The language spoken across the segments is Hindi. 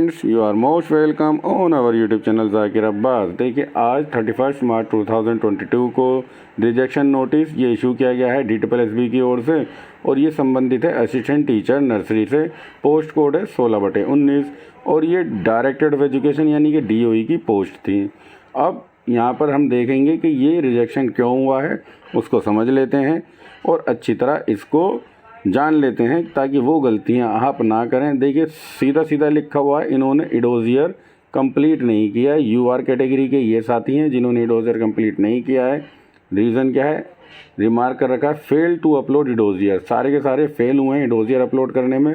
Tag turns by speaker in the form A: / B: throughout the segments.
A: Friends, you are most welcome on our YouTube channel Zakir Abbas. देखिए, आज 31 मार्च 2022 को रिजेक्शन नोटिस ये इशू किया गया है DSSB की ओर से, और ये संबंधित है असिस्टेंट टीचर नर्सरी से। पोस्ट कोड है 16/19 और ये डायरेक्टर ऑफ एजुकेशन यानी कि DOE की पोस्ट थी। अब यहाँ पर हम देखेंगे कि ये रिजेक्शन क्यों हुआ है, उसको समझ लेते हैं और अच्छी तरह इसको जान लेते हैं ताकि वो गलतियां आप ना करें। देखिए, सीधा सीधा लिखा हुआ है, इन्होंने इडोजियर कंप्लीट नहीं किया है। UR कैटेगरी के ये साथी हैं जिन्होंने इडोजियर कंप्लीट नहीं किया है। रीज़न क्या है, रिमार्क कर रखा है फेल टू अपलोड इडोजियर। सारे के सारे फेल हुए हैं इडोजियर अपलोड करने में।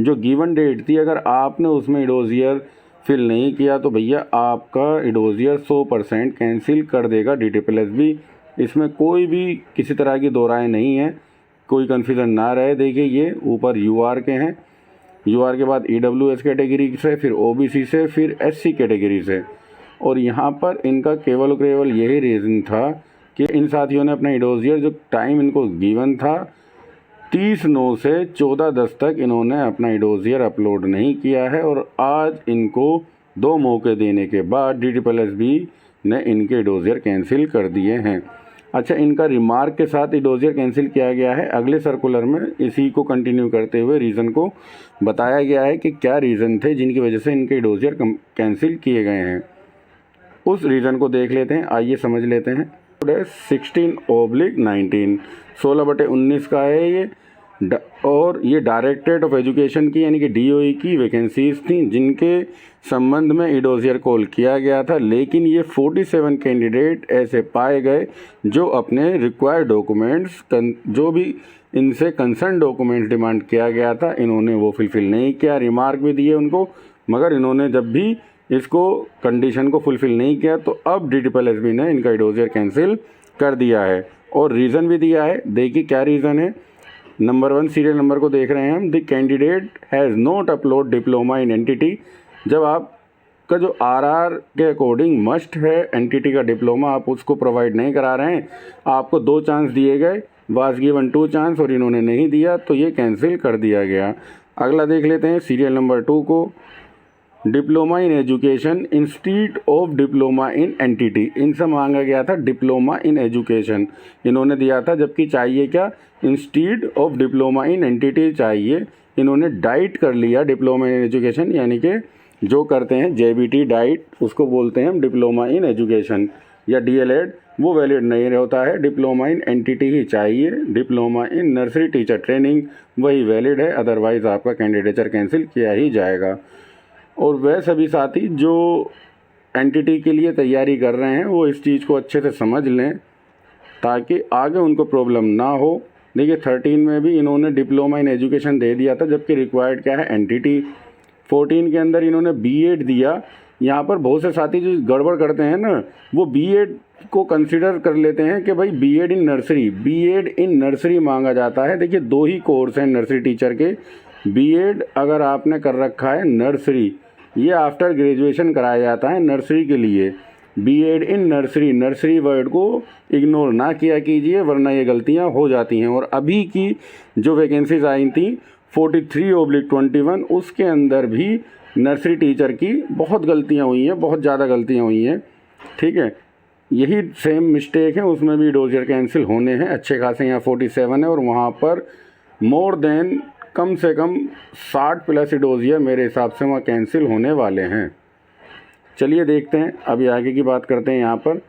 A: जो गिवन डेट थी, अगर आपने उसमें इडोजियर फिल नहीं किया तो भैया आपका इडोजियर 100% कैंसिल कर देगा DSSB। इसमें कोई भी किसी तरह की दो राय नहीं है, कोई कन्फ्यूज़न ना रहे। देखिए, ये ऊपर UR के हैं, UR के बाद EWS कैटेगरी से, फिर OBC से, फिर SC कैटेगरी से। और यहाँ पर इनका केवल यही रीज़न था कि इन साथियों ने अपना इडोजियर जो टाइम इनको गिवन था 30/9 से 14/10 तक इन्होंने अपना इडोजियर अपलोड नहीं किया है। और आज इनको 2 मौके देने के बाद DSSB ने इनके इडोजियर कैंसिल कर दिए हैं। अच्छा, इनका रिमार्क के साथ इडोजियर कैंसिल किया गया है। अगले सर्कुलर में इसी को कंटिन्यू करते हुए रीज़न को बताया गया है कि क्या रीज़न थे जिनकी वजह से इनके इडोजियर कैंसिल किए गए हैं। उस रीज़न को देख लेते हैं, आइए समझ लेते हैं। 16/19 16/19 का है ये, और ये डायरेक्टरेट ऑफ एजुकेशन की यानी कि DOE की वैकेंसीज थी जिनके संबंध में इडोजियर कॉल किया गया था। लेकिन ये 47 कैंडिडेट ऐसे पाए गए जो अपने रिक्वायर्ड डॉक्यूमेंट्स, जो भी इनसे कंसर्न डॉक्यूमेंट्स डिमांड किया गया था, इन्होंने वो फुलफ़िल नहीं किया। रिमार्क भी दिए उनको, मगर इन्होंने जब भी इसको कंडीशन को फुलफ़िल नहीं किया तो अब DSSB ने इनका इडोजियर कैंसिल कर दिया है। और रीज़न भी दिया है। देखिए क्या रीज़न है। नंबर 1 सीरियल नंबर को देख रहे हैं हम। The candidate has not upload diploma in entity. जब आपका जो RR के अकॉर्डिंग मस्ट है एंटिटी का डिप्लोमा, आप उसको प्रोवाइड नहीं करा रहे हैं, आपको 2 चांस दिए गए, वाज गिवन 2 चांस, और इन्होंने नहीं दिया तो ये कैंसिल कर दिया गया। अगला देख लेते हैं सीरियल नंबर 2 को। Diploma in education institute of diploma in entity, इनसे मांगा गया था डिप्लोमा इन एजुकेशन, इन्होंने दिया था, जबकि चाहिए क्या, institute of diploma in entity चाहिए। इन्होंने डाइट कर लिया डिप्लोमा इन एजुकेशन, यानी कि जो करते हैं JBT डाइट, उसको बोलते हैं हम डिप्लोमा इन एजुकेशन या DLED, वो वैलिड नहीं होता है। डिप्लोमा इन एंटिटी ही चाहिए। Diploma in nursery teacher training वही वैलिड है, अदरवाइज़ आपका कैंडिडेचर कैंसिल किया ही जाएगा। और वह सभी साथी जो एंटिटी के लिए तैयारी कर रहे हैं वो इस चीज़ को अच्छे से समझ लें ताकि आगे उनको प्रॉब्लम ना हो। देखिए, 13 में भी इन्होंने डिप्लोमा इन एजुकेशन दे दिया था, जबकि रिक्वायर्ड क्या है, एंटिटी। 14 के अंदर इन्होंने B.Ed दिया। यहाँ पर बहुत से साथी जो गड़बड़ करते हैं ना, वो B.Ed को कंसिडर कर लेते हैं कि भाई B.Ed in nursery, B.Ed in nursery मांगा जाता है। देखिए, 2 ही कोर्स हैं नर्सरी टीचर के। B.Ed अगर आपने कर रखा है नर्सरी, ये आफ्टर ग्रेजुएशन कराया जाता है नर्सरी के लिए। B.Ed in nursery, nursery word को इग्नोर ना किया कीजिए, वरना ये गलतियां हो जाती हैं। और अभी की जो वैकेंसीज आई थी 43/21, उसके अंदर भी नर्सरी टीचर की बहुत गलतियां हुई हैं, बहुत ज़्यादा गलतियां हुई हैं। ठीक है, यही सेम मिस्टेक है, उसमें भी इडोजियर कैंसिल होने हैं अच्छे खासे। यहाँ 47 है और वहाँ पर मोर देन कम से कम 60+ इडोजियर मेरे हिसाब से वहाँ कैंसिल होने वाले हैं। चलिए देखते हैं, अभी आगे की बात करते हैं। यहाँ पर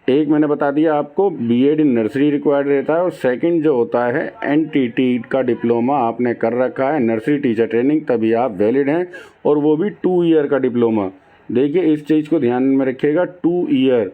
A: एक मैंने बता दिया आपको, B.Ed इन नर्सरी रिक्वायर्ड रहता है, और सेकंड जो होता है एनटीटी का डिप्लोमा आपने कर रखा है नर्सरी टीचर ट्रेनिंग, तभी आप वैलिड हैं, और वो भी 2 ईयर का डिप्लोमा। देखिए, इस चीज़ को ध्यान में रखिएगा, 2 ईयर,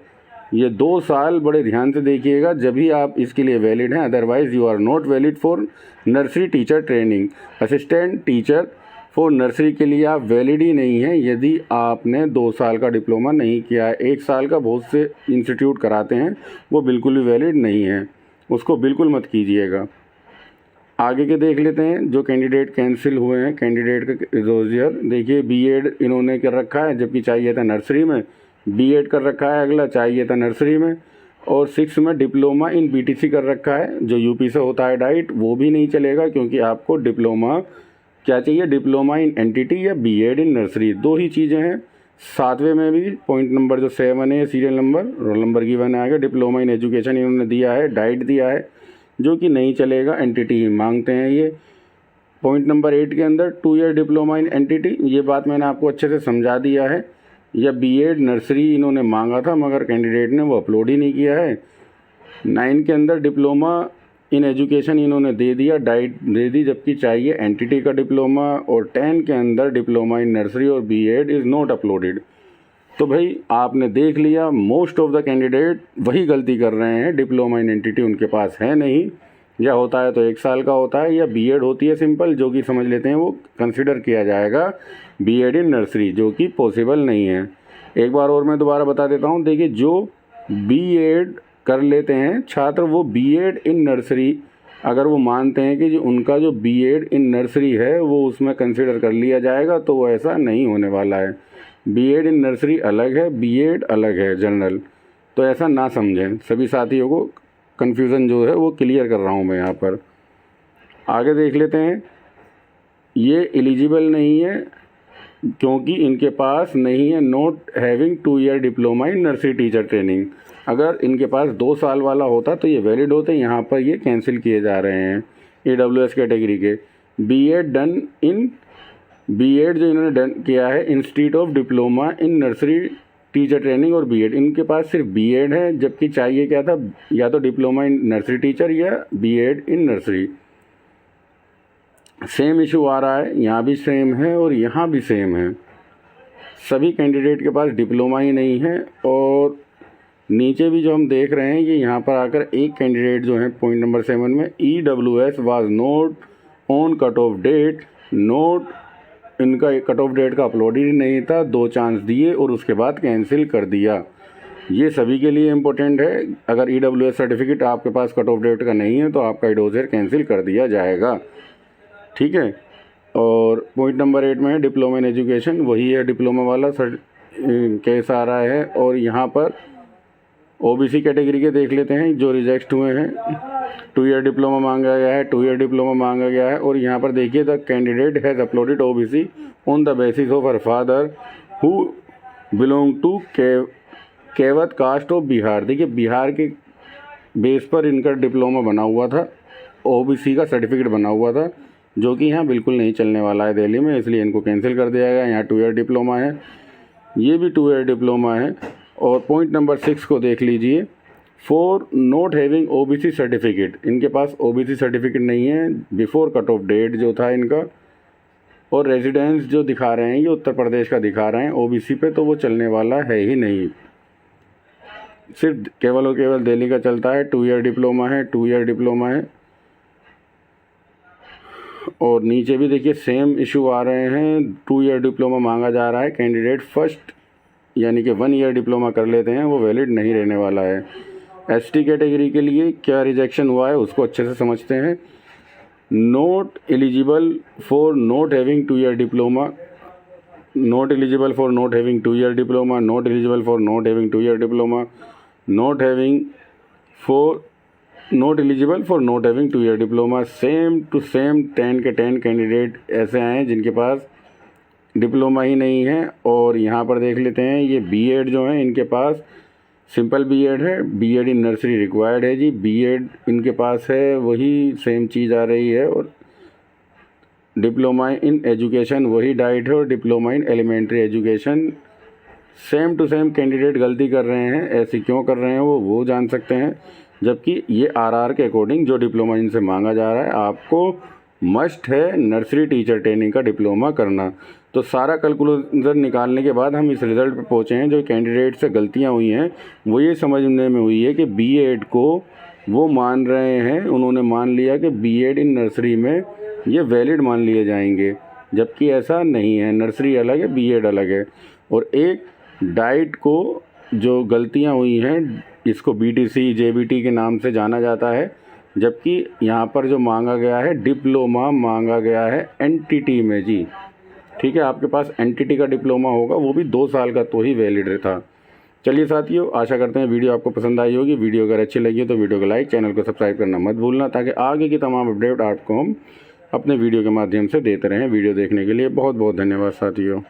A: ये 2 साल बड़े ध्यान से देखिएगा, जब भी आप इसके लिए वैलिड हैं, otherwise you are not valid for nursery teacher training. Assistant teacher for nursery के लिए आप वैलिड ही नहीं हैं यदि आपने 2 साल का डिप्लोमा नहीं किया है। 1 साल का बहुत से इंस्टीट्यूट कराते हैं, वो बिल्कुल भी वैलिड नहीं है, उसको बिल्कुल मत कीजिएगा। आगे के देख लेते हैं जो कैंडिडेट कैंसिल हुए हैं, कैंडिडेट का इडोजियर। देखिए, B.Ed इन्होंने कर रखा है, जबकि चाहिए था नर्सरी में। B.Ed कर रखा है, अगला चाहिए था नर्सरी में। और 6 में डिप्लोमा इन BTC कर रखा है, जो UP से होता है डाइट, वो भी नहीं चलेगा, क्योंकि आपको डिप्लोमा क्या चाहिए, डिप्लोमा इन एनटीटी या बीएड इन नर्सरी, दो ही चीज़ें हैं। 7वें में भी पॉइंट नंबर जो 7 है सीरियल नंबर रोल नंबर की बना आएगा, डिप्लोमा इन एजुकेशन इन्होंने दिया है, डाइट दिया है, जो कि नहीं चलेगा, एनटीटी मांगते हैं ये। पॉइंट नंबर 8 के अंदर 2 ईयर डिप्लोमा इन एनटीटी, ये बात मैंने आपको अच्छे से समझा दिया है। या बीएड नर्सरी इन्होंने मांगा था मगर कैंडिडेट ने वो अपलोड ही नहीं किया है। 9 के अंदर डिप्लोमा इन एजुकेशन इन्होंने दे दिया, डाइट दे दी, जबकि चाहिए एनटीटी का डिप्लोमा। और 10 के अंदर डिप्लोमा इन नर्सरी और बीएड इज़ नॉट अपलोडेड। तो भाई आपने देख लिया, मोस्ट ऑफ द कैंडिडेट वही गलती कर रहे हैं, डिप्लोमा इन एनटीटी उनके पास है नहीं, या होता है तो 1 साल का होता है, या बीएड होती है सिंपल, जो कि समझ लेते हैं वो कंसिडर किया जाएगा बीएड इन नर्सरी, जो कि पॉसिबल नहीं है। एक बार और मैं दोबारा बता देता हूँ, देखिए जो बीएड कर लेते हैं छात्र, वो बीएड इन नर्सरी अगर वो मानते हैं कि जो उनका जो बीएड इन नर्सरी है वो उसमें कंसिडर कर लिया जाएगा, तो वो ऐसा नहीं होने वाला है। बीएड इन नर्सरी अलग है, बीएड अलग है जनरल, तो ऐसा ना समझें। सभी साथियों को कन्फ्यूज़न जो है वो क्लियर कर रहा हूँ मैं यहाँ पर। आगे देख लेते हैं, ये एलिजिबल नहीं है क्योंकि इनके पास नहीं है not having 2 year diploma in nursery teacher training. अगर इनके पास 2 साल वाला होता तो ये वैलिड होते, यहाँ पर ये कैंसिल किए जा रहे हैं AWS कैटेगरी के। बीएड डन इन, बीएड जो इन्होंने डन किया है institute of diploma in nursery teacher training और बीएड, इनके पास सिर्फ बीएड है, जबकि चाहिए क्या था, या तो डिप्लोमा इन नर्सरी टीचर या BEd in nursery. Same issue आ रहा है, यहाँ भी सेम है और यहाँ भी सेम है। सभी कैंडिडेट के पास डिप्लोमा ही नहीं है। और नीचे भी जो हम देख रहे हैं, ये यहाँ पर आकर एक कैंडिडेट जो है पॉइंट नंबर 7 में EWS was not on cut off date, not इनका कट ऑफ डेट का अपलोड ही नहीं था, 2 चांस दिए और उसके बाद कैंसिल कर दिया। ये सभी के लिए इम्पोर्टेंट है। अगर EWS सर्टिफिकेट आपके पास कट ऑफ डेट का नहीं है तो आपका डोजर कैंसिल कर दिया जाएगा, ठीक है। और पॉइंट नंबर 8 में है डिप्लोमा इन एजुकेशन, वही है डिप्लोमा वाला केस आ रहा है। और यहाँ पर OBC कैटेगरी के देख लेते हैं जो रिजेक्ट हुए हैं। 2 ईयर डिप्लोमा मांगा गया है, 2 ईयर डिप्लोमा मांगा गया है। और यहाँ पर देखिए, the candidate has uploaded OBC on the basis of her father who belong to Kewat caste of Bihar. देखिए बिहार के बेस पर इनका डिप्लोमा बना हुआ था, OBC का सर्टिफिकेट बना हुआ था, जो कि यहाँ बिल्कुल नहीं चलने वाला है दिल्ली में, इसलिए इनको कैंसिल कर दिया गया। यहाँ 2 ईयर डिप्लोमा है, ये भी 2 ईयर डिप्लोमा है। और पॉइंट नंबर 6 को देख लीजिए, for not having OBC certificate, इनके पास OBC सर्टिफिकेट नहीं है बिफोर कट ऑफ डेट जो था इनका। और रेजिडेंस जो दिखा रहे हैं ये उत्तर प्रदेश का दिखा रहे हैं OBC पे, तो वो चलने वाला है ही नहीं, सिर्फ केवल और केवल दिल्ली का चलता है। 2 ईयर डिप्लोमा है, 2 ईयर डिप्लोमा है। और नीचे भी देखिए सेम इशू आ रहे हैं, 2 ईयर डिप्लोमा मांगा जा रहा है। कैंडिडेट फर्स्ट यानी कि 1 ईयर डिप्लोमा कर लेते हैं, वो वैलिड नहीं रहने वाला है। ST कैटेगरी के लिए क्या रिजेक्शन हुआ है उसको अच्छे से समझते हैं। Not eligible for not having 2 year diploma, not eligible for not having 2 year diploma, not eligible for not having 2 year diploma, not having for not eligible for not having 2 year diploma. Same to same 10 के 10 कैंडिडेट ऐसे आए हैं जिनके पास डिप्लोमा ही नहीं है। और यहाँ पर देख लेते हैं, ये बीएड जो है इनके पास सिंपल बीएड है, बीएड इन नर्सरी रिक्वायर्ड है जी, बीएड इनके पास है, वही सेम चीज़ आ रही है। और डिप्लोमा इन एजुकेशन वही डाइट है, और diploma in elementary education same to same candidate गलती कर रहे हैं। ऐसे क्यों कर रहे हैं वो जान सकते हैं, जबकि ये आरआर के अकॉर्डिंग जो डिप्लोमा इनसे मांगा जा रहा है, आपको मस्ट है नर्सरी टीचर ट्रेनिंग का डिप्लोमा करना। तो सारा कैलकुलेशन निकालने के बाद हम इस रिज़ल्ट पे पहुँचे हैं। जो कैंडिडेट से गलतियां हुई हैं वो ये समझने में हुई है कि बीएड को वो मान रहे हैं, उन्होंने मान लिया कि बीएड इन नर्सरी में ये वैलिड मान लिए जाएंगे, जबकि ऐसा नहीं है। नर्सरी अलग है, बीएड अलग है। और एक डाइट को जो गलतियां हुई हैं, इसको BTC JBT के नाम से जाना जाता है, जबकि यहाँ पर जो मांगा गया है डिप्लोमा मांगा गया है एनटीटी में जी, ठीक है। आपके पास एनटीटी का डिप्लोमा होगा, वो भी 2 साल का, तो ही वैलिड था। चलिए साथियों, आशा करते हैं वीडियो आपको पसंद आई होगी। वीडियो अगर अच्छी लगी तो वीडियो को लाइक, चैनल को सब्सक्राइब करना मत भूलना, ताकि आगे की तमाम अपडेट आपको हम अपने वीडियो के माध्यम से देते रहें। वीडियो देखने के लिए बहुत बहुत धन्यवाद साथियों।